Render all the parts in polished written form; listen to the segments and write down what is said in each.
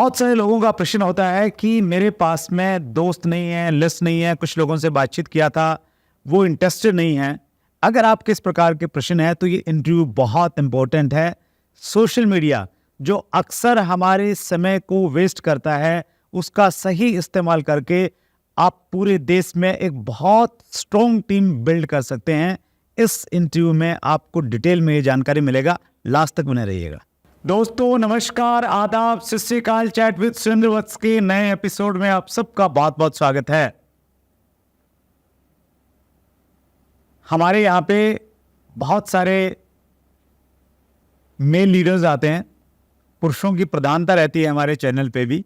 बहुत सारे लोगों का प्रश्न होता है कि मेरे पास में दोस्त नहीं है, लिस्ट नहीं है, कुछ लोगों से बातचीत किया था, वो इंटरेस्टेड नहीं है। अगर आपके इस प्रकार के प्रश्न है तो ये इंटरव्यू बहुत इंपॉर्टेंट है। सोशल मीडिया जो अक्सर हमारे समय को वेस्ट करता है, उसका सही इस्तेमाल करके आप पूरे देश में एक बहुत स्ट्रॉन्ग टीम बिल्ड कर सकते हैं। इस इंटरव्यू में आपको डिटेल में ये जानकारी मिलेगा, लास्ट तक बने रहिएगा। दोस्तों नमस्कार, आदाब, सत श्री अकाल। चैट विद सुरेंद्र वत्स के नए एपिसोड में आप सबका बहुत बहुत स्वागत है। हमारे यहाँ पे बहुत सारे मेल लीडर्स आते हैं, पुरुषों की प्रधानता रहती है हमारे चैनल पे भी।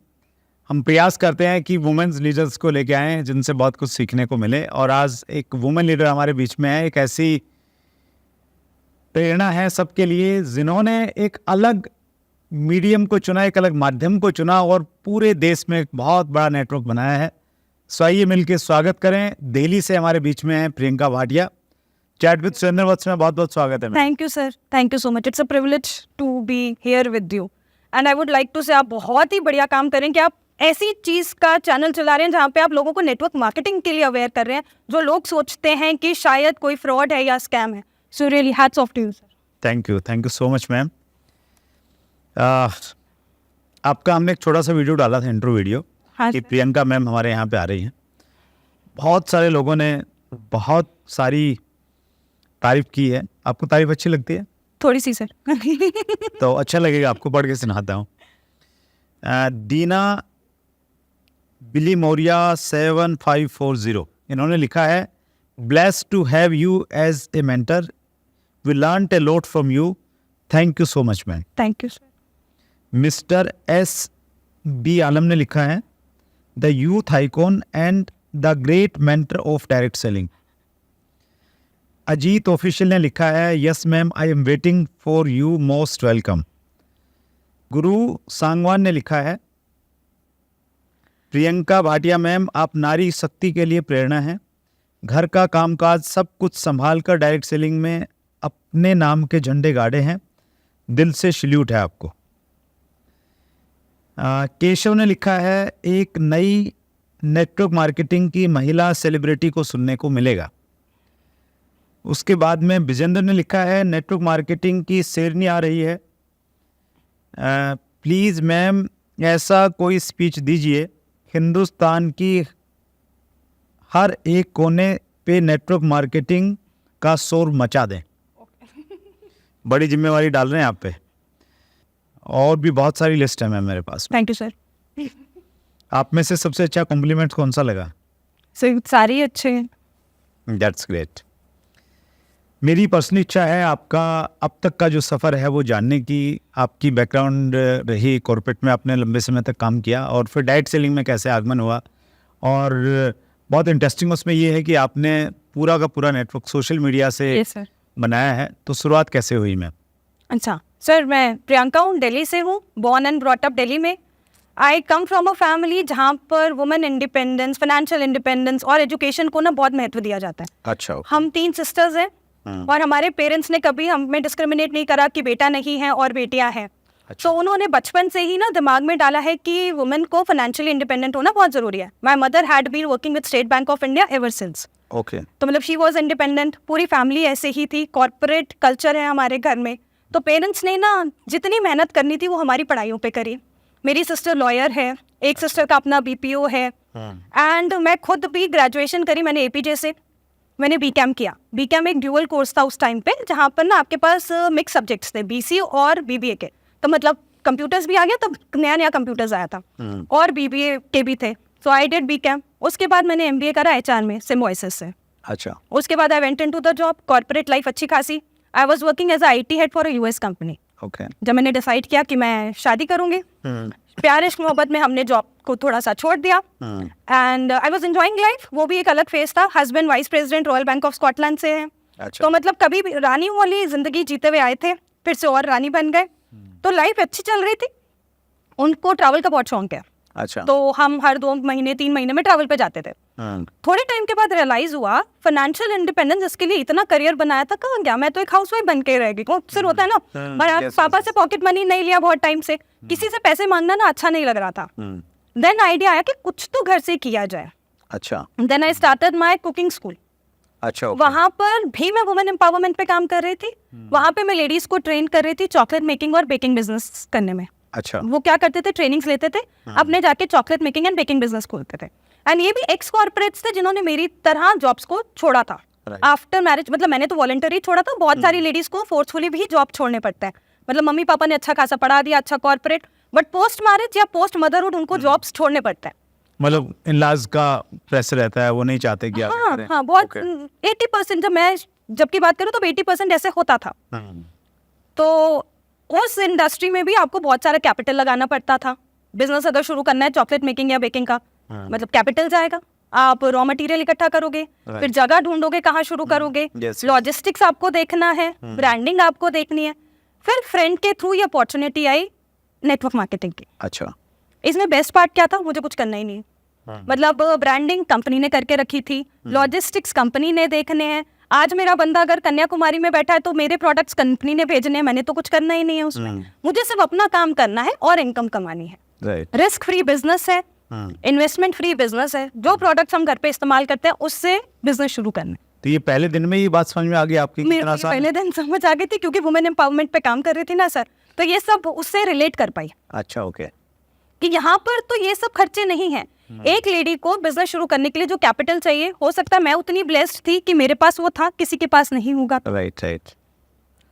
हम प्रयास करते हैं कि वुमेन्स लीडर्स को लेके आएँ जिनसे बहुत कुछ सीखने को मिले, और आज एक वुमेन लीडर हमारे बीच में है। एक ऐसी प्रेरणा है सबके लिए जिन्होंने एक अलग मीडियम को चुना, एक अलग माध्यम को चुना और पूरे देश में एक बहुत बड़ा नेटवर्क बनाया है। सो आइए मिलकर स्वागत करें। दिल्ली से हमारे बीच में है प्रियंका भाटिया। चैट विद सुरेंद्र वत्स में बहुत बहुत स्वागत है। Thank you sir, thank you so much. It's a privilege to be here with you and I would like to say आप बहुत ही बढ़िया काम करें कि आप ऐसी चीज़ का चैनल चला रहे हैं जहाँ पे आप लोगों को नेटवर्क मार्केटिंग के लिए अवेयर कर रहे हैं, जो लोग सोचते हैं कि शायद कोई फ्रॉड है या स्कैम है। So really hats off to you sir. Thank you so much ma'am. आपका हमने एक छोटा सा वीडियो डाला था, इंट्रो वीडियो, कि प्रियंका मैम हमारे यहाँ पे आ रही हैं। बहुत सारे लोगों ने बहुत सारी तारीफ की है। आपको तारीफ अच्छी लगती है? थोड़ी सी सर। तो अच्छा लगेगा, आपको पढ़ के सुनाता हूँ। दीना बिली मोरिया 7540 इन्होंने लिखा है, blessed to have you as a mentor, we learned a lot from you, thank you so much ma'am. Thank you sir. Mister S B Alam ने लिखा है, the youth icon and the great mentor of direct selling. Ajit official ने लिखा है, yes ma'am I am waiting for you, most welcome. Guru Sangwan ने लिखा है, Priyanka Bhatia ma'am आप नारी शक्ति के लिए प्रेरणा है, घर का कामकाज सब कुछ संभाल कर डायरेक्ट सेलिंग में अपने नाम के झंडे गाड़े हैं, दिल से सैल्यूट है आपको। केशव ने लिखा है, एक नई नेटवर्क मार्केटिंग की महिला सेलिब्रिटी को सुनने को मिलेगा। उसके बाद में विजेंद्र ने लिखा है, नेटवर्क मार्केटिंग की शेरनी आ रही है, प्लीज़ मैम ऐसा कोई स्पीच दीजिए, हिंदुस्तान की हर एक कोने पे नेटवर्क मार्केटिंग का शोर मचा दें। बड़ी जिम्मेवारी डाल रहे हैं आप पे, और भी बहुत सारी लिस्ट है मैम मेरे पास। Thank you sir. आप में से सबसे अच्छा कॉम्प्लीमेंट कौन सा लगा? सर सारे ही अच्छे हैं। That's great. मेरी पर्सनल इच्छा है आपका अब तक का जो सफ़र है वो जानने की। आपकी बैकग्राउंड रही, कॉर्पोरेट में आपने लंबे समय तक काम किया, और फिर डायरेक्ट सेलिंग में कैसे आगमन हुआ, और बहुत इंटरेस्टिंग उसमें ये है कि आपने पूरा का पूरा नेटवर्क सोशल मीडिया से बनाया है। तो शुरुआत कैसे हुई मैम? अच्छा सर, मैं प्रियंका हूँ, दिल्ली से हूँ, born and brought up Delhi में। आई कम फ्रॉम अ फैमिली जहाँ पर वुमेन इंडिपेंडेंस, फाइनेंशियल इंडिपेंडेंस और एजुकेशन को ना बहुत महत्व दिया जाता है। अच्छा। हम 3 सिस्टर्स हैं, और हमारे पेरेंट्स ने कभी हमें डिस्क्रिमिनेट नहीं करा कि बेटा नहीं है और बेटियां हैं। तो उन्होंने बचपन से ही ना दिमाग में डाला है कि वुमेन को फाइनेंशियली इंडिपेंडेंट होना बहुत जरूरी है। My mother had been working with State Bank of India ever since. Okay. तो मतलब शी वाज इंडिपेंडेंट, पूरी फैमिली ऐसे ही थी। कॉर्पोरेट कल्चर है हमारे घर में, तो पेरेंट्स ने ना जितनी मेहनत करनी थी वो हमारी पढ़ाइयों पे करी। मेरी सिस्टर लॉयर है, एक सिस्टर का अपना BPO है, एंड मैं खुद भी ग्रेजुएशन करी मैंने APJ से। मैंने BCAM किया। BCAM एक ड्यूअल कोर्स था उस टाइम पे, जहाँ पर ना आपके पास मिक्स सब्जेक्ट्स थे, BC और BBA के। तो मतलब कंप्यूटर्स भी आ गया, तब नया नया कंप्यूटर्स आया था, और BBA के भी थे। सो आई डिड BCAM। उसके बाद मैंने MBA करा HR में सिम्बोसिस से। अच्छा। उसके बाद I went into the job, corporate life अच्छी खासी। I was working as a IT head for a US company. Okay. जब मैंने डिसाइड किया कि मैं शादी करूंगी, प्यार इश्क मोहब्बत में हमने जॉब को थोड़ा सा छोड़ दिया, and I was enjoying life. वो भी एक अलग फेज था। Husband vice president royal bank of Scotland से हैं। अच्छा। तो मतलब कभी भी रानी वाली जिंदगी जीते हुए आए थे, फिर से और रानी बन गए। तो लाइफ अच्छी चल रही थी। उनको ट्रैवल का बहुत शौक है, अच्छा। तो हम हर 2 महीने 3 महीने में ट्रैवल पे जाते थे। थोड़े टाइम के बाद रियलाइज हुआ फाइनेंशियल इंडिपेंडेंस इसके लिए इतना करियर बनाया था, कहाँ गया? मैं तो एक हाउसवाइफ बन के रह गई। अक्सर होता है ना, मैं पापा से पॉकेट मनी नहीं लिया बहुत टाइम से, किसी से पैसे मांगना ना अच्छा नहीं लग रहा था। देन आइडिया आया कि कुछ तो घर से किया जाए। अच्छा। Then I started my cooking school. अच्छा, okay. वहाँ पर भी मैं वुमेन एम्पावरमेंट पे काम कर रही थी। वहाँ पे मैं लेडीज को ट्रेन कर रही थी चॉकलेट मेकिंग और बेकिंग बिजनेस करने में। अच्छा। वो क्या करते थे, ट्रेनिंग्स लेते थे, अपने जाके chocolate making and baking business खोलते थे। एंड ये भी एक्स कॉर्पोरेट्स थे जिन्होंने मेरी तरह जॉब्स को छोड़ा था आफ्टर मैरिज। मतलब मैंने तो वॉलंटरी छोड़ा था, बहुत सारी लेडीज को फोर्सफुली भी जॉब छोड़ने पड़ता है। मतलब मम्मी पापा ने अच्छा खासा पढ़ा दिया, अच्छा कॉर्पोरेट, बट पोस्ट मैरिज या पोस्ट मदरहुड उनको जॉब्स छोड़ने पड़ता है। मतलब इन-लॉज का प्रेशर रहता है, वो नहीं चाहते कि आप हाँ करें। हाँ, बहुत Okay. 80%, जब की बात करूँ तो 80% ऐसे होता था। तो उस इंडस्ट्री में भी आपको बहुत सारा कैपिटल लगाना पड़ता था। बिजनेस अगर शुरू करना है चॉकलेट मेकिंग या बेकिंग का, मतलब कैपिटल जाएगा, आप रॉ मटेरियल इकट्ठा करोगे, फिर जगह ढूंढोगे कहाँ शुरू करोगे, Yes. लॉजिस्टिक्स आपको देखना है, ब्रांडिंग आपको देखनी है। फिर फ्रेंड के थ्रू ये अपॉर्चुनिटी आई नेटवर्क मार्केटिंग की। अच्छा। इसमें बेस्ट पार्ट क्या था, मुझे कुछ करना ही नहीं। मतलब ब्रांडिंग कंपनी ने करके रखी थी, लॉजिस्टिक्स कंपनी ने देखने हैं। आज मेरा बंदा अगर कन्याकुमारी में बैठा है तो मेरे प्रोडक्ट्स कंपनी ने भेजने हैं, मैंने तो कुछ करना ही नहीं है उसमें। मुझे सिर्फ अपना काम करना है और इनकम कमानी है। राइट। रिस्क फ्री बिजनेस है, इन्वेस्टमेंट फ्री बिजनेस है। जो प्रोडक्ट्स हम घर पे इस्तेमाल करते हैं उससे बिजनेस शुरू करना है। तो ये पहले दिन में ये बात समझ में आ गई आपकी? मेरे कितना को ये पहले दिन समझ आ गई थी, क्योंकि वुमेन एम्पावरमेंट पे काम कर रही थी ना सर, तो ये सब उससे रिलेट कर पाई अच्छा, ओके। कि यहाँ पर तो ये सब खर्चे नहीं हैं। एक लेडी को बिजनेस शुरू करने के लिए जो कैपिटल चाहिए, हो सकता है मैं उतनी ब्लेस्ड थी कि मेरे पास वो था, किसी के पास नहीं होगा। Right right.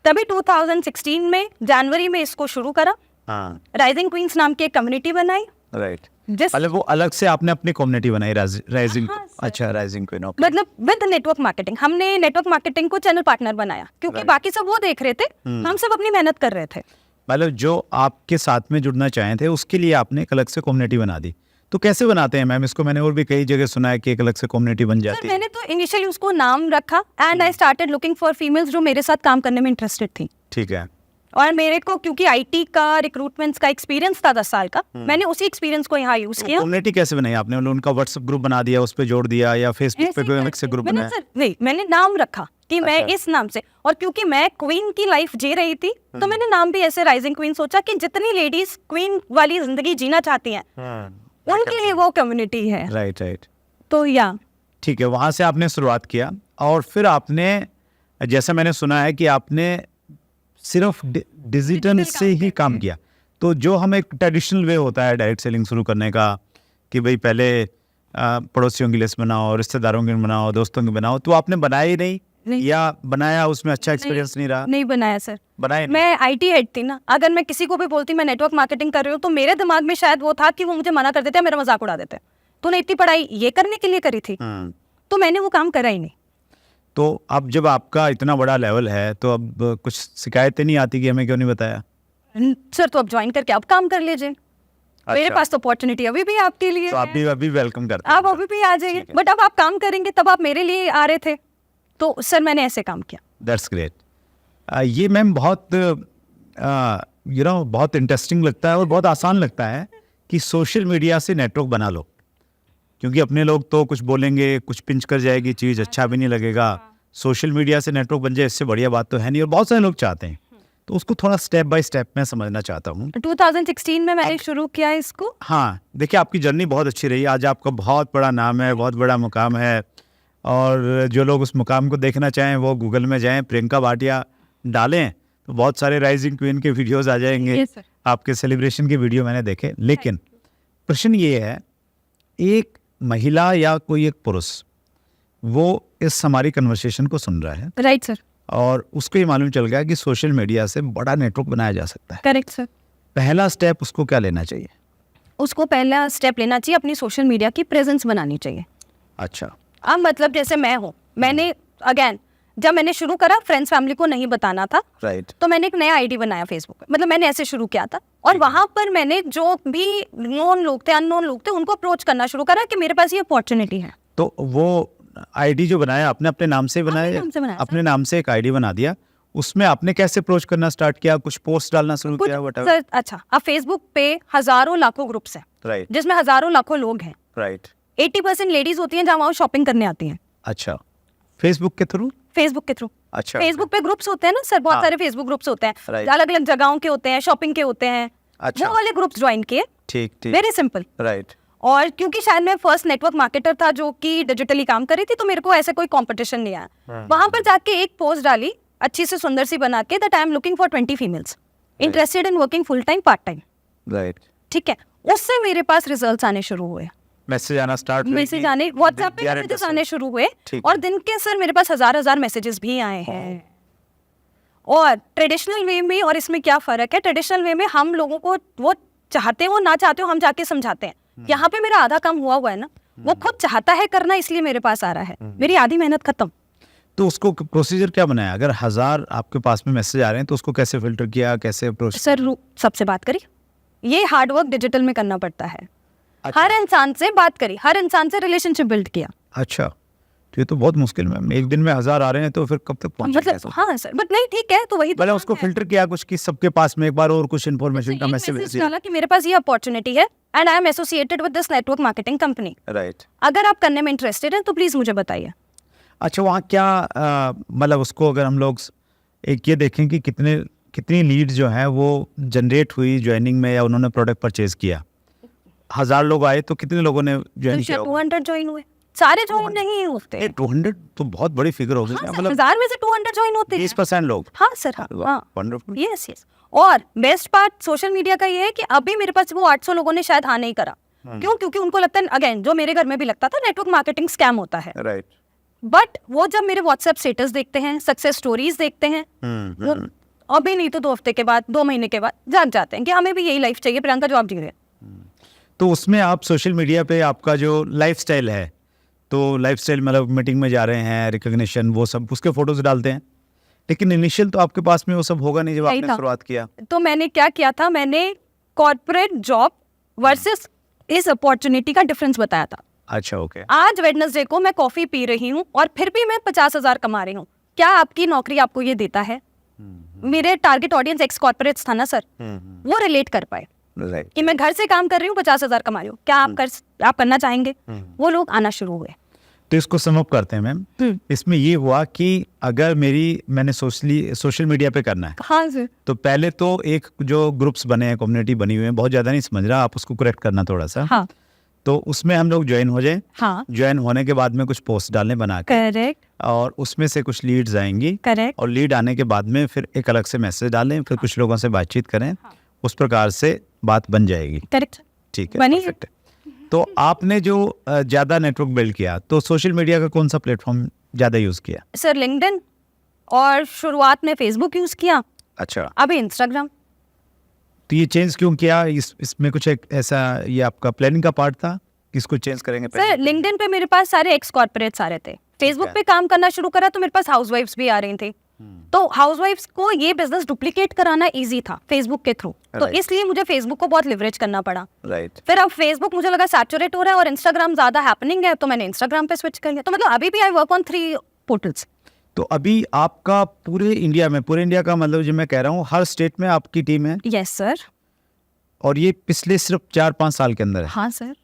तभी 2016 में जनवरी में इसको शुरू करा। हाँ। राइजिंग क्वींस नाम की एक कम्युनिटी बनाई। राइट। जिस मतलब वो अलग से आपने अपनी कम्युनिटी बनाई, राइजिंग। हाँ, सर। अच्छा, राइजिंग क्वीन, ओके। मतलब विद नेटवर्क मार्केटिंग, हमने नेटवर्क मार्केटिंग को चैनल पार्टनर बनाया, क्योंकि Right. बाकी सब वो देख रहे थे, हम सब अपनी मेहनत कर रहे थे। मतलब जो आपके साथ में जुड़ना चाहे थे उसके लिए आपने एक अलग से कम्युनिटी बना दी। तो कैसे बनाते हैं मैम इसको? मैंने और भी कई जगह सुना है कि एक अलग से कम्युनिटी बन सर जाती है। मैंने तो इनिशियली उसको नाम रखा and I started looking for females जो मेरे साथ काम करने में इंटरेस्टेड थी। ठीक है। और मेरे को क्योंकि आईटी का रिक्रूटमेंट्स का एक्सपीरियंस था 10 साल का, मैंने उसी एक्सपीरियंस को यहाँ यूज किया। कम्युनिटी कैसे बनाई आपने? मतलब उनका व्हाट्सएप ग्रुप बना दिया, उस पर जोड़ दिया, या फेसबुक पे कोई अलग से ग्रुप मैंने बनाया? सर नहीं, मैंने नाम रखा कि मैं अच्छा। इस नाम से, और क्योंकि मैं क्वीन की लाइफ जी रही थी तो मैंने नाम भी ऐसे राइजिंग क्वीन सोचा कि जितनी लेडीज क्वीन वाली जिंदगी जीना चाहती हैं उनके लिए वो कम्युनिटी है। Right right. तो या ठीक है, वहाँ से आपने शुरुआत किया और फिर आपने, जैसा मैंने सुना है कि आपने सिर्फ डिजिटल से ही काम किया। तो जो हम एक ट्रेडिशनल वे होता है डायरेक्ट सेलिंग शुरू करने का कि भाई पहले पड़ोसियों की लिस्ट बनाओ, रिश्तेदारों की बनाओ, दोस्तों की बनाओ, तो आपने बनाया ही नहीं? या बनाया, उसमें अच्छा एक्सपीरियंस नहीं रहा? नहीं बनाया सर। बनाया नहीं? मैं आईटी हेड थी ना, अगर मैं किसी को भी बोलती मैं नेटवर्क मार्केटिंग कर रही हूँ तो मेरे दिमाग में शायद वो था कि वो मुझे मना कर देते हैं, मेरा मजाक उड़ा देते हैं। तूने इतनी पढ़ाई ये करने के लिए करी थी? तो मैंने वो काम करा ही नहीं। तो अब जब आपका इतना बड़ा लेवल है तो अब कुछ शिकायतें नहीं आती कि हमें क्यों नहीं बताया? सर तो अब ज्वाइन करके आप काम कर लीजिए। मेरे पास तो अपॉर्चुनिटी अभी भी आपके लिए तो आप भी अभी वेलकम करते आप अभी भी आ जाइए, बट अब आप काम करेंगे तब आप मेरे लिए आ रहे थे, तो सर मैंने ऐसे काम किया। That's great. ये मैम बहुत बहुत इंटरेस्टिंग लगता है और बहुत आसान लगता है कि सोशल मीडिया से नेटवर्क बना लो, क्योंकि अपने लोग तो कुछ बोलेंगे, कुछ पिंच कर जाएगी चीज़, अच्छा भी नहीं लगेगा। सोशल मीडिया से नेटवर्क बन जाए, इससे बढ़िया बात तो है नहीं, और बहुत सारे लोग चाहते हैं। तो उसको थोड़ा स्टेप बाय स्टेप मैं समझना चाहता हूँ। 2016 में मैंने शुरू किया इसको। हाँ, देखिए आपकी जर्नी बहुत अच्छी रही। आज आपका बहुत बड़ा नाम है, बहुत बड़ा मुकाम है, और जो लोग उस मुकाम को देखना चाहें वो गूगल में जाएं, प्रियंका भाटिया डालें तो बहुत सारे राइजिंग क्वीन के वीडियोस आ जाएंगे। Yes, sir. आपके सेलिब्रेशन के वीडियो मैंने देखे। लेकिन प्रश्न ये है, एक महिला या कोई एक पुरुष वो इस हमारी कन्वर्सेशन को सुन रहा है, राइट सर, और उसको ये मालूम चल गया कि सोशल मीडिया से बड़ा नेटवर्क बनाया जा सकता है। Correct sir. पहला स्टेप उसको क्या लेना चाहिए? उसको पहला स्टेप लेना चाहिए, अपनी सोशल मीडिया की प्रेजेंस बनानी चाहिए। अच्छा। अब मतलब जैसे मैं हूँ, मैंने अगेन जब मैंने शुरू करा फ्रेंड्स फैमिली को नहीं बताना था, राइट। तो मैंने एक नया आईडी बनाया फेसबुक पे, मतलब मैंने ऐसे शुरू किया था, और वहां पर मैंने जो भी नोन लोग थे, अननोन लोग थे, उनको अप्रोच करना शुरू करा कि मेरे पास ये अपॉर्चुनिटी है। तो वो आईडी जो बनाया आपने अपने नाम से बनाया? अपने नाम से बनाया, अपने नाम से एक आईडी बना दिया, उसमें आपने कैसे अप्रोच करना स्टार्ट किया, कुछ पोस्ट डालना शुरू कुछ किया, व्हाटएवर? सर अच्छा, अब फेसबुक पे हजारों लाखों ग्रुप्स हैं राइट जिसमें हजारों लाखों लोग हैं। राइट 80% लेडीज होती हैं जहाँ वहाँ शॉपिंग करने आती हैं अच्छा, फेसबुक के थ्रू? फेसबुक के थ्रू। अच्छा फेसबुक पे ग्रुप्स होते हैं ना सर, बहुत हाँ। सारे फेसबुक ग्रुप्स होते हैं, Right. अलग अलग जगहों के होते हैं, शॉपिंग के होते हैं, अच्छा। वो वाले ग्रुप्स ज्वाइन किए, ठीक ठीक वेरी सिंपल। राइट और क्योंकि शायद मैं फर्स्ट नेटवर्क मार्केटर था जो कि डिजिटली काम कर रही थी, तो मेरे को ऐसे कोई कंपटीशन नहीं आया। वहां पर जाके एक पोस्ट डाली अच्छी से सुंदर सी बना के, that I am looking for 20 females interested in working full time part time. Right ठीक है, उससे मेरे पास रिजल्ट्स आने शुरू हुए, मैसेज आना स्टार्ट हुए मैसेज कि आने, व्हाट्सएप पे they are मैसेजेस interested. आने शुरू हुए, ठीक और है। दिन के सर मेरे पास हजार मैसेजेस भी आए हैं। और ट्रेडिशनल वे में और इसमें क्या फर्क है, ट्रेडिशनल वे में हम लोगों को वो चाहते हो ना चाहते हो हम जाके समझाते हैं, यहाँ पे मेरा आधा काम हुआ है ना, वो खुद चाहता है करना इसलिए मेरे पास आ रहा है, मेरी आधी मेहनत खत्म। तो उसको प्रोसीजर क्या बनाया? अगर 1000 आपके पास में मैसेज आ रहे हैं तो उसको कैसे फिल्टर किया, कैसे अप्रोच? सर सबसे बात करी, ये हार्ड वर्क डिजिटल में करना पड़ता है। अच्छा। हर इंसान से बात करी, हर इंसान से रिलेशनशिप बिल्ड किया। अच्छा, तो ये तो बहुत मुश्किल मैम, एक दिन में 1000 आ रहे हैं तो फिर कब तक पहुंचेगा? मतलब हाँ सर, बट नहीं ठीक है, तो वही तो मतलब बात उसको है। फिल्टर किया कुछ कि सबके पास में एक बार और कुछ इन्फॉर्मेशन का एक मैसेज मैसेज डाला कि मेरे पास ये अपॉर्चुनिटी है and I am associated with this network marketing company, right. अगर आप करने में इंटरेस्टेड हैं तो प्लीज मुझे बताइए। अच्छा, वहाँ क्या मतलब उसको अगर हम लोग एक ये देखें कि कितनी लीड जो है वो जनरेट हुई ज्वाइनिंग में, या उन्होंने प्रोडक्ट परचेज किया, 1000 लोग आए तो कितने लोगों ने ज्वाइन किया? 200 ज्वाइन हुए, सारे ज्वाइन नहीं होते। 200 तो बहुत बड़ी फिगर हो गई। हाँ सर, मतलब 1000 में से 200 ज्वाइन होते हैं। 20% लोग। हाँ सर, हाँ वंडरफुल। Yes yes. और बेस्ट पार्ट सोशल मीडिया का ये है कि अभी मेरे पास वो 800 लोगों ने शायद हाँ नहीं करा। क्यों? क्योंकि उनको लगता है, अगेन जो मेरे घर में भी लगता था, नेटवर्क मार्केटिंग स्कैम होता है। राइट। बट वो जब मेरे व्हाट्सएप स्टेटस देखते हैं, सक्सेस स्टोरीज देखते हैं, वो अभी नहीं तो 2 हफ्ते के बाद, 2 महीने के बाद जाग जाते हैं कि हमें भी यही लाइफ चाहिए प्रियंका जो आप जी रहे हैं। तो उसमें आप सोशल मीडिया पे आपका जो लाइफस्टाइल है, तो लाइफस्टाइल मतलब मीटिंग में जा रहे हैं, रिकॉग्निशन, वो सब उसके फोटोज डालते हैं, लेकिन इनिशियल तो आपके पास में वो सब होगा नहीं जब नहीं आपने था। शुरुआत किया। तो मैंने क्या किया था, मैंने कॉर्पोरेट जॉब वर्सेस इस अपॉर्चुनिटी का डिफरेंस बताया था। अच्छा, ओके। आज वेडनेसडे को मैं कॉफी पी रही हूँ और फिर भी मैं 50,000 कमा रही हूँ। क्या आपकी नौकरी आपको ये देता है? मेरे टारगेट ऑडियंस एक्स कॉर्पोरेट्स था ना सर, वो रिलेट कर पाए राइट। कि मैं घर से काम कर रही हूँ, 50,000 कमा रही हूँ, क्या आप करना चाहेंगे? वो लोग आना शुरू हुए। तो इसको सम अप करते हैं मैम। इसमें ये हुआ कि अगर मैंने सोशल मीडिया पे करना है, हाँ सर, तो पहले तो एक जो ग्रुप्स बने हैं, कम्युनिटी बनी हुई है, बहुत ज़्यादा नहीं समझ रहा, आप उसको करेक्ट करना थोड़ा सा। हाँ तो उसमें हम लोग ज्वाइन हो जाएं। हाँ ज्वाइन होने के बाद में कुछ पोस्ट डालने बना के, करेक्ट और उसमें से कुछ लीड्स आएंगी, करेक्ट और लीड आने के बाद में फिर एक अलग से मैसेज डालें, फिर कुछ लोगों से बातचीत करें, उस प्रकार से बात बन जाएगी। करेक्ट ठीक है, बनी है। perfect है। तो आपने जो ज़्यादा नेटवर्क बिल्ड किया, तो सोशल मीडिया का कौन सा प्लेटफॉर्म ज़्यादा यूज़ किया? सर लिंक्डइन, और शुरुआत में फेसबुक यूज किया, अच्छा, अभी इंस्टाग्राम। तो ये चेंज क्यों किया? इसमें कुछ एक ऐसा, ये आपका प्लानिंग का पार्ट था कि इसको चेंज करेंगे सर पहले? लिंक्डइन पे मेरे पास सारे एक्स कॉर्पोरेट्स आ रहे थे, फेसबुक है। पे काम करना शुरू करा तो मेरे पास हाउसवाइफ्स भी आ रही थी, तो हाउसवाइफ्स को ये बिजनेस डुप्लीकेट कराना इजी था फेसबुक के थ्रू, तो Right. इसलिए मुझे फेसबुक को बहुत लिवरेज करना पड़ा। राइट। फिर अब फेसबुक मुझे लगा सैचुरेट हो रहा है और इंस्टाग्राम ज्यादा हैपनिंग है, तो मैंने इंस्टाग्राम पे स्विच कर लिया। तो मतलब अभी भी आई वर्क ऑन 3 पोर्टल्स। तो अभी आपका पूरे इंडिया का मतलब जो मैं कह रहा हूँ, हर स्टेट में आपकी टीम है, यस सर। और ये पिछले सिर्फ 4-5 साल के अंदर है। हाँ सर।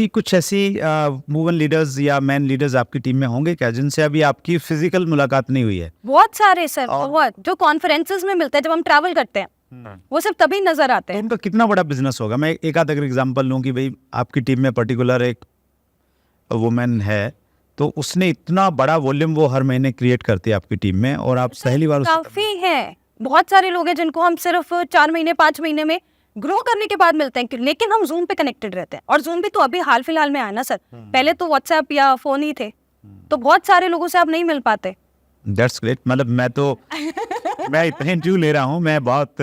कुछ ऐसी वुमेन लीडर्स या मैन लीडर्स आपकी टीम में होंगे क्या, जिनसे अभी आपकी फिजिकल मुलाकात नहीं हुई है? बहुत सारे सर, और- बहुत, जो कॉन्फ्रेंसेस में मिलते हैं जब हम ट्रैवल करते हैं, वो सब तभी नजर आते तो हैं। उनका कितना बड़ा बिजनेस होगा? मैं एक आध अगर एग्जांपल लूँ कि भाई आपकी टीम में पर्टिकुलर एक वुमेन है, तो उसने इतना बड़ा वॉल्यूम वो हर महीने क्रिएट करती है आपकी टीम में, और आप पहली बार काफी है, बहुत सारे लोग हैं जिनको हम सिर्फ 4 महीने 5 महीने में ग्रो करने के बाद मिलते हैं, लेकिन हम जूम पे कनेक्टेड रहते हैं। और जूम भी तो अभी हाल फिलहाल में आया ना सर, पहले तो व्हाट्सएप या फोन ही थे, तो बहुत सारे लोगों से आप नहीं मिल पाते। That's great. मतलब मैं इतने इंटरव्यू ले रहा हूँ, मैं बहुत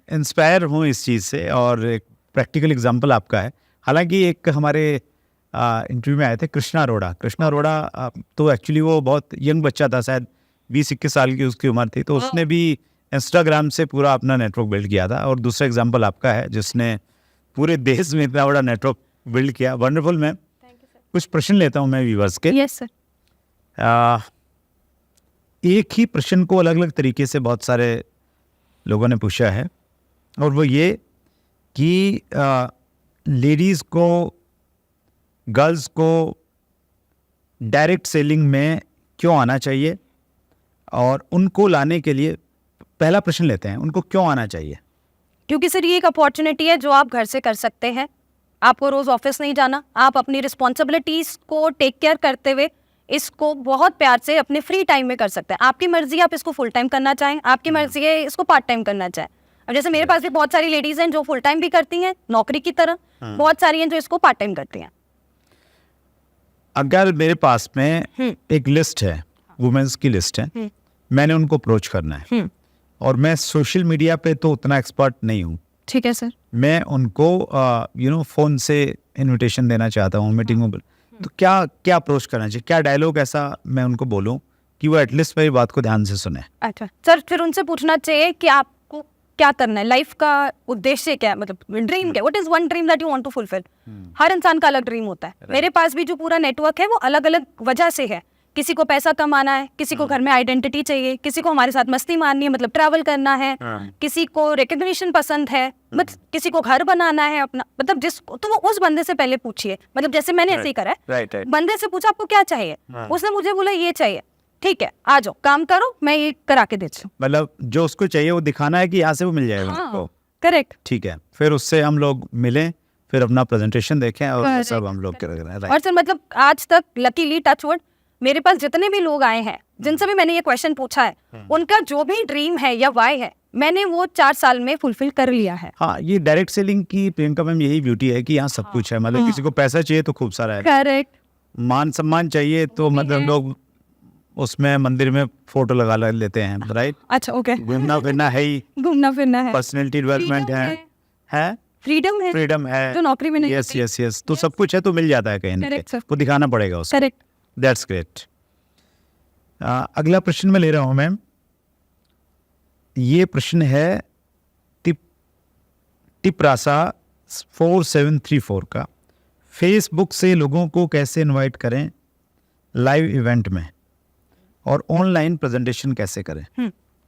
इंस्पायर हूँ इस चीज़ से, और एक प्रैक्टिकल एग्जांपल आपका है। हालांकि एक हमारे इंटरव्यू में आए थे कृष्णा अरोड़ा, तो एक्चुअली वो बहुत यंग बच्चा था, शायद 20-21 साल की उसकी उम्र थी, तो उसने भी इंस्टाग्राम से पूरा अपना नेटवर्क बिल्ड किया था। और दूसरा एग्जांपल आपका है जिसने पूरे देश में इतना बड़ा नेटवर्क बिल्ड किया। वंडरफुल। मैं कुछ प्रश्न लेता हूँ मैं व्यूअर्स के। Yes sir. एक ही प्रश्न को अलग अलग तरीके से बहुत सारे लोगों ने पूछा है, और वो ये कि लेडीज़ को, गर्ल्स को डायरेक्ट सेलिंग में क्यों आना चाहिए, और उनको लाने के लिए पहला प्रश्न लेते हैं, उनको क्यों आना चाहिए? क्योंकि सर ये एक अपॉर्चुनिटी है जो आप घर से कर सकते हैं। आपको रोज़ ऑफिस नहीं जाना, आप अपनी रिस्पॉन्सिबिलिटीज़ को टेक केयर करते हुए इसको बहुत प्यार से अपने फ्री टाइम में कर सकते हैं। आपकी मर्जी है आप इसको फुल टाइम करना चाहें, आपकी मर्जी है इसको पार्ट टाइम करना चाहें। अब जैसे मेरे पास भी बहुत सारी लेडीज़ हैं जो फुल टाइम भी करती हैं नौकरी की तरह, बहुत सारी हैं जो इसको पार्ट टाइम करती हैं। अगर मेरे पास में एक लिस्ट है, वुमेन्स की लिस्ट है, मैंने उनको अप्रोच करना है, और मैं सोशल मीडिया पे तो उतना एक्सपर्ट नहीं हूँ, ठीक है सर, मैं उनको फ़ोन से इनविटेशन देना चाहता हूँ मीटिंगों पर, तो क्या अप्रोच करना चाहिए, क्या डायलॉग ऐसा मैं उनको बोलूँ कि वो एटलीस्ट मेरी बात को ध्यान से सुने? अच्छा सर, फिर उनसे पूछना चाहिए कि आपको क्या करना है, लाइफ का उद्देश्य क्या है, मतलब ड्रीम क्या, what is one dream that you want to fulfil. हर इंसान का अलग ड्रीम होता है। मेरे पास भी जो पूरा नेटवर्क है वो अलग अलग वजह से है। किसी को पैसा कमाना है, किसी को घर में आइडेंटिटी चाहिए, किसी को हमारे साथ मस्ती मारनी है, मतलब ट्रैवल करना है, किसी को रिकग्निशन पसंद है, मतलब किसी को घर बनाना है अपना, मतलब जिसको, तो वो उस बंदे से पहले पूछिए। मतलब जैसे मैंने ऐसे ही करा है, बंदे से पूछा आपको क्या चाहिए, उसने मुझे बोला ये चाहिए, ठीक है आ जाओ काम करो, मैं ये करा के देती हूँ। मतलब जो उसको चाहिए वो दिखाना है कि यहाँ से वो मिल जाएगा उसको। करेक्ट, ठीक है, फिर उससे हम लोग मिलें, फिर अपना प्रेजेंटेशन देखें, और सब हम लोग कर रहे हैं। और सर मतलब आज तक लकीली टचवुड मेरे पास जितने भी लोग आए हैं, जिनसे भी मैंने ये क्वेश्चन पूछा है, उनका जो भी ड्रीम है या वाई है, मैंने वो 4 साल में फुलफिल कर लिया है। हाँ, ये डायरेक्ट सेलिंग की प्रियंका मैम यही ब्यूटी है कि यहाँ सब कुछ है। मतलब किसी को पैसा चाहिए तो खूब सारा है, करेक्ट, मान सम्मान चाहिए तो मतलब लोग उसमें मंदिर में फोटो लगा लेते हैं, राइट? अच्छा ओके, घूमना फिरना है ही, घूमना फिरना है, पर्सनैलिटी डेवलपमेंट है, फ्रीडम है जो नौकरी में नहीं यस यस यस, तो सब कुछ है तो मिल जाता है कहीं ना कहीं, वो दिखाना पड़ेगा उसको। Correct, that's great. अगला प्रश्न मैं ले रहा हूँ मैम, ये प्रश्न है टिपरासा 4734 का। फेसबुक से लोगों को कैसे इनवाइट करें लाइव इवेंट में, और ऑनलाइन प्रेजेंटेशन कैसे करें?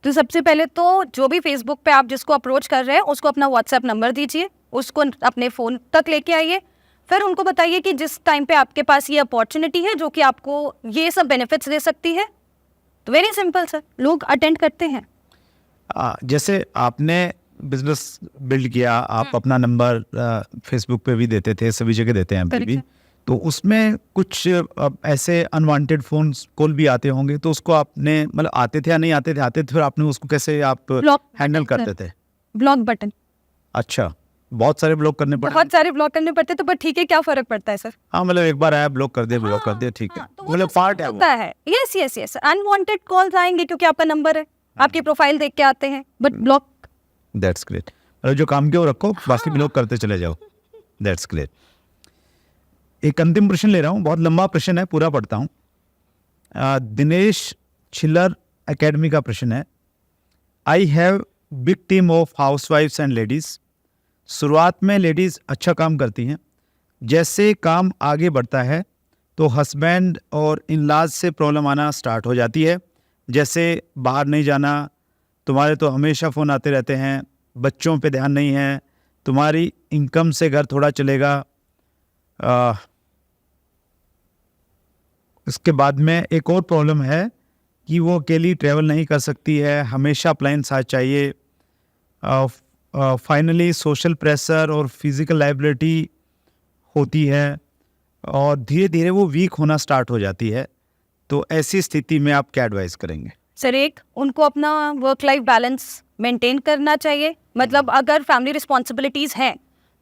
तो सबसे पहले तो जो भी फेसबुक पे आप जिसको अप्रोच कर रहे हैं उसको अपना व्हाट्सएप नंबर दीजिए, उसको अपने फ़ोन तक लेके आइए, फिर उनको बताइए कि जिस टाइम पे आपके पास ये अपॉर्चुनिटी है जो कि आपको ये सब बेनिफिट्स दे सकती है। तो वेरी सिंपल सर, लोग अटेंड करते हैं। जैसे आपने बिजनेस बिल्ड किया, आप अपना नंबर फेसबुक पे भी देते थे, सभी जगह देते हैं अभी भी, तो उसमें कुछ ऐसे अनवांटेड फोन कॉल भी आते होंगे, तो उसको आपने मतलब आते थे या नहीं आते थे? आते थे, फिर आपने उसको कैसे आप हैंडल करते थे? Block button. अच्छा, बहुत सारे ब्लॉक करने पड़ते? बहुत सारे ब्लॉक करने पड़ते, तो पर ठीक है, क्या फर्क पड़ता है सर? हाँ, मतलब एक बार आया ब्लॉक कर दिया, ब्लॉक कर दिया, ठीक है, मतलब पार्ट है वो। Yes yes yes, unwanted calls आएंगे क्योंकि आपका नंबर है, आपकी प्रोफाइल देख के आते हैं, बट ब्लॉक। That's great. मतलब जो काम किया वो रखो, बाकी ब्लॉक करते चले जाओ। That's great. एक अंतिम प्रश्न ले रहा हूँ, बहुत लंबा प्रश्न है, पूरा पढ़ता हूँ। दिनेश छिल्लर एकेडमी का प्रश्न है, I have big team of हाउसवाइफ्स एंड लेडीज़। शुरुआत में लेडीज़ अच्छा काम करती हैं, जैसे काम आगे बढ़ता है तो हस्बैंड और इन-लॉज से प्रॉब्लम आना स्टार्ट हो जाती है, जैसे बाहर नहीं जाना, तुम्हारे तो हमेशा फ़ोन आते रहते हैं, बच्चों पे ध्यान नहीं है, तुम्हारी इनकम से घर थोड़ा चलेगा। इसके बाद में एक और प्रॉब्लम है कि वो अकेली ट्रैवल नहीं कर सकती है, हमेशा अप्लायंस साथ चाहिए। फाइनली सोशल प्रेशर और फिज़िकल लाइबिलिटी होती है, और धीरे धीरे वो वीक होना स्टार्ट हो जाती है। तो ऐसी स्थिति में आप क्या एडवाइस करेंगे? सर, एक उनको अपना वर्क लाइफ बैलेंस मेंटेन करना चाहिए। मतलब अगर फैमिली रिस्पॉन्सिबिलिटीज़ हैं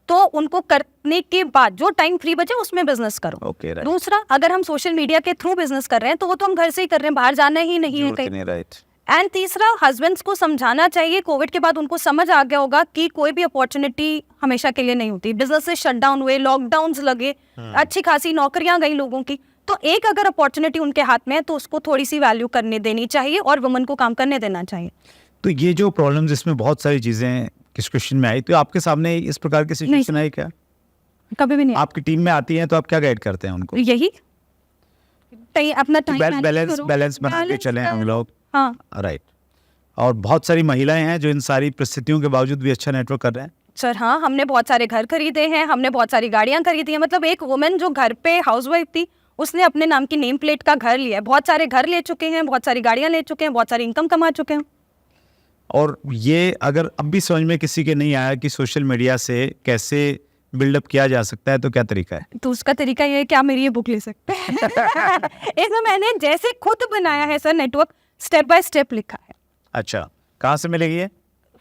तो उनको करने के बाद जो टाइम फ्री बचे उसमें बिजनेस करो। Okay, right. दूसरा, अगर हम सोशल मीडिया के थ्रू बिजनेस कर रहे हैं तो वो तो हम घर से ही कर रहे हैं, बाहर जाना ही नहीं है कहीं। राइट। एंड तीसरा, हस्बैंड्स को समझाना चाहिए, कोविड के बाद उनको समझ आ गया होगा कि कोई भी अपॉर्चुनिटी हमेशा के लिए नहीं होती। बिजनेस से शटडाउन हुए, लॉकडाउन्स लगे, अच्छी खासी नौकरियां गई लोगों की, तो एक अगर अपॉर्चुनिटी उनके हाथ में है तो उसको थोड़ी सी वैल्यू करने देनी चाहिए और वुमन को काम करने देना चाहिए। तो ये जो प्रॉब्लम्स, इसमें बहुत सारी चीज़ें किस क्वेश्चन में आई, तो आपके सामने इस प्रकार की सिचुएशन आई क्या? कभी भी नहीं। आपकी टीम में आती हैं तो आप क्या गाइड करते हैं उनको? यही अपना टाइम बैलेंस बना के चलें हम लोग, हाँ राइट। और बहुत सारी महिलाएं हैं जो इन सारी परिस्थितियों के बावजूद भी अच्छा नेटवर्क कर रहे हैं। सर, हाँ, हमने बहुत सारे घर खरीदे हैं, हमने बहुत सारी गाड़ियाँ खरीदी हैं। मतलब एक वुमेन जो घर पे हाउसवाइफ थी, उसने अपने नाम की नेम प्लेट का घर लिया है। बहुत सारे घर ले चुके हैं, बहुत सारी गाड़ियाँ ले चुके हैं, बहुत सारी इनकम कमा चुके हैं। और ये अगर अब भी समझ में किसी के नहीं आया कि सोशल मीडिया से कैसे बिल्डअप किया जा सकता है, तो क्या तरीका है? तो उसका तरीका ये है कि आप मेरी ये बुक ले सकते हैं। इसमें मैंने जैसे खुद बनाया है sir network, step by step लिखा है। अच्छा, कहाँ से मिलेगी ये?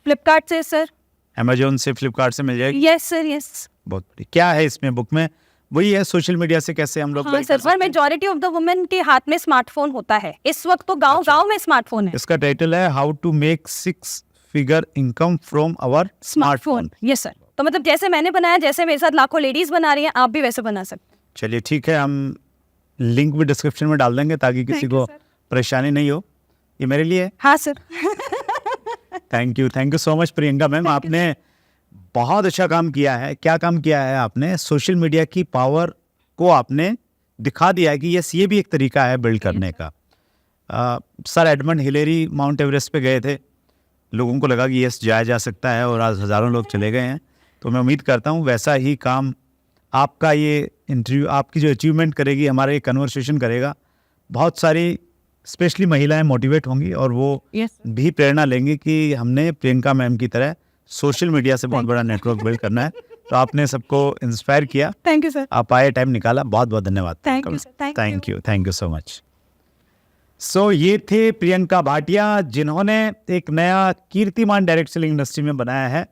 फ्लिपकार्ट से सर। अमेजोन से, फ्लिपकार्ट से मिल जाएगी? Yes sir, yes. बहुत बढ़िया। क्या है इसमें बुक में? वही है, सोशल मीडिया से कैसे हम लोग हाँ सर, पर मेजॉरिटी ऑफ द वुमेन के हाथ में स्मार्टफोन होता है इस वक्त, तो गांव गांव में स्मार्टफोन है। इसका टाइटल है how to make 6 figure income from our smartphone. Yes sir. तो मतलब जैसे मैंने बनाया, जैसे मेरे साथ लाखों लेडीज बना रही हैं, आप भी वैसे बना सकते हैं। चलिए ठीक है, हम लिंक भी डिस्क्रिप्शन में डाल देंगे ताकि किसी Thank you, को sir. परेशानी नहीं हो। ये मेरे लिए है। हाँ sir. Thank you so much Priyanka ma'am, आपने बहुत अच्छा काम किया है। क्या काम किया है आपने? सोशल मीडिया की पावर को आपने दिखा दिया है कि यस, ये भी एक तरीका है बिल्ड करने का। Sir Edmund Hillary mount Everest पे गए थे, लोगों को लगा कि यस जाया जा सकता है, और आज हज़ारों लोग चले गए हैं। तो मैं उम्मीद करता हूँ वैसा ही काम आपका ये इंटरव्यू, आपकी जो अचीवमेंट करेगी, हमारा ये कन्वर्सेशन करेगा, बहुत सारी स्पेशली महिलाएं मोटिवेट होंगी और वो भी प्रेरणा लेंगी कि हमने प्रियंका मैम की तरह सोशल मीडिया से बहुत बड़ा नेटवर्क बिल्ड करना है। तो आपने सबको इंस्पायर किया। Thank you sir. आप आए, टाइम निकाला, बहुत बहुत धन्यवाद। Thank you sir. Thank you so much. So ये थे प्रियंका भाटिया, जिन्होंने एक नया कीर्तिमान डायरेक्ट सेलिंग इंडस्ट्री में बनाया है।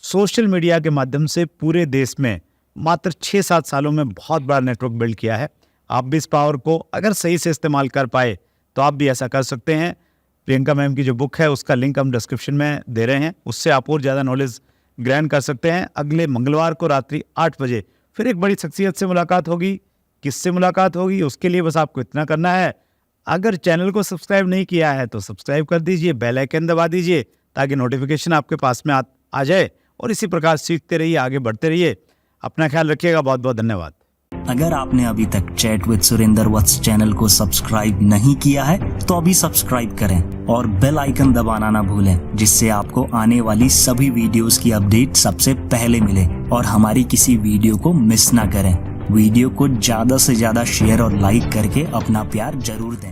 सोशल मीडिया के माध्यम से पूरे देश में मात्र 6-7 सालों में बहुत बड़ा नेटवर्क बिल्ड किया है। आप भी इस पावर को अगर सही से इस्तेमाल कर पाए तो आप भी ऐसा कर सकते हैं। प्रियंका मैम की जो बुक है उसका लिंक हम डिस्क्रिप्शन में दे रहे हैं, उससे आप और ज़्यादा नॉलेज ग्रहण कर सकते हैं। अगले मंगलवार को रात्रि 8 बजे फिर एक बड़ी शख्सियत से मुलाकात होगी। किससे मुलाकात होगी, उसके लिए बस आपको इतना करना है, अगर चैनल को सब्सक्राइब नहीं किया है तो सब्सक्राइब कर दीजिए, बेल आइकन दबा दीजिए ताकि नोटिफिकेशन आपके पास में आ जाए, और इसी प्रकार सीखते रहिए, आगे बढ़ते रहिए। अपना ख्याल रखिएगा। बहुत बहुत धन्यवाद। अगर आपने अभी तक chat with Surendra Vats channel को सब्सक्राइब नहीं किया है तो अभी सब्सक्राइब करें और बेल आइकन दबाना ना भूलें, जिससे आपको आने वाली सभी वीडियोस की अपडेट सबसे पहले मिले और हमारी किसी वीडियो को मिस ना करें। वीडियो को ज्यादा से ज्यादा शेयर और लाइक करके अपना प्यार जरूर दें।